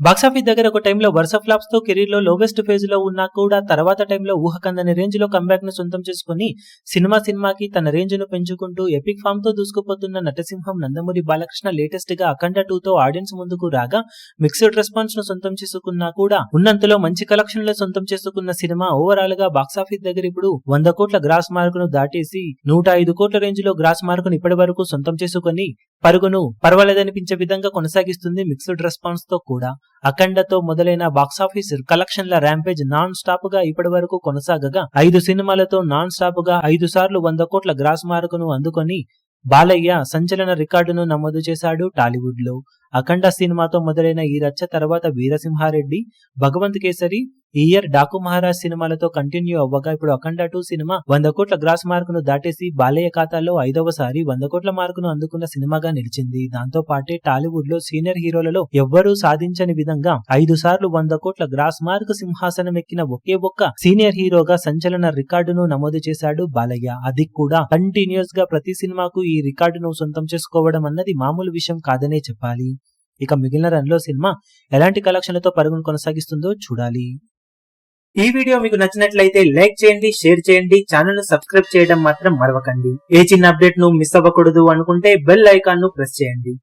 Box office దగ్గర ఒక టైంలో వరుస ఫ్లాప్స్ తో కెరీర్ లో లోవెస్ట్ ఫేజ్ లో ఉన్నా కూడా తర్వాత టైంలో ఊహకందని రేంజ్ లో కంబ్యాక్ ను సొంతం చేసుకుని సినిమాకి తన రేంజ్ ను పెంచుకుంటూ ఎపిక్ ఫామ్ తో దూసుకుపోతున్న నటసింహం నందమూరి బాలకృష్ణ లేటెస్ట్ గా అఖండ 2 తో ఆడియన్స్ ముందుకు రాగా మిక్స్డ్ రెస్పాన్స్ ను సొంతం చేసుకున్నా కూడా ఉన్నంతలో మంచి కలెక్షన్లు సొంతం చేసుకున్న సినిమా ఓవరాల్ గా బాక్సాఫీస్ దగ్గర ఇప్పుడు 100 కోట్ల గ్రాస్ మార్క్ ను దాటేసి 105 కోట్ల రేంజ్ లో గ్రాస్ మార్క్ ను ఇప్పటి వరకు సొంతం చేసుకుని పరుగును పర్వాలేదనిపించే విధంగా కొనసాగిస్తుంది మిక్స్డ్ రెస్పాన్స్ తో కూడా. అఖండతో మొదలైన బాక్సాఫీస్ కలెక్షన్ల ర్యాంపేజ్ నాన్ స్టాప్ గా ఇప్పటి వరకు కొనసాగగా 5 సినిమాలతో నాన్ స్టాప్ గా 5 సార్లు 100 కోట్ల గ్రాస్ మార్కును అందుకొని బాలయ్య సంచలన రికార్డును నమోదు చేశాడు టాలీవుడ్ లో. అఖండ సినిమాతో మొదలైన ఈ రచ్చ తర్వాత వీరసింహారెడ్డి, భగవంత్ కేసరి, ఈ ఇయర్ డాకు మహారాజ్ సినిమాలతో కంటిన్యూ అవ్వగా ఇప్పుడు అఖండ 2 సినిమా 100 కోట్ల గ్రాస్ మార్కును దాటేసి బాలయ్య ఖాతాలో 5వసారి 100 కోట్ల మార్కును అందుకున్న సినిమాగా నిలిచింది. దాంతో పాటే టాలీవుడ్ లో సీనియర్ హీరోలలో ఎవ్వరూ సాధించని విధంగా 5 సార్లు 100 కోట్ల గ్రాస్ మార్క్ సింహాసనం ఎక్కిన ఒకే ఒక్క సీనియర్ హీరోగా సంచలన రికార్డును నమోదు చేశాడు బాలయ్య. అది కూడా కంటిన్యూస్ గా ప్రతి సినిమాకు ఈ రికార్డును సొంతం చేసుకోవడం అన్నది మామూలు విషయం కాదనే చెప్పాలి. ఇక మిగిలిన రన్ లో సినిమా ఎలాంటి కలెక్షన్లతో పరుగును కొనసాగిస్తుందో చూడాలి. ఈ వీడియో మీకు నచ్చినట్లయితే లైక్ చేయండి, షేర్ చేయండి, ఛానల్ ను సబ్స్క్రైబ్ చేయడం మాత్రం మరవకండి. ఏ చిన్న అప్డేట్ ను మిస్ అవ్వకూడదు అనుకుంటే బెల్ ఐకాన్ ను ప్రెస్ చేయండి.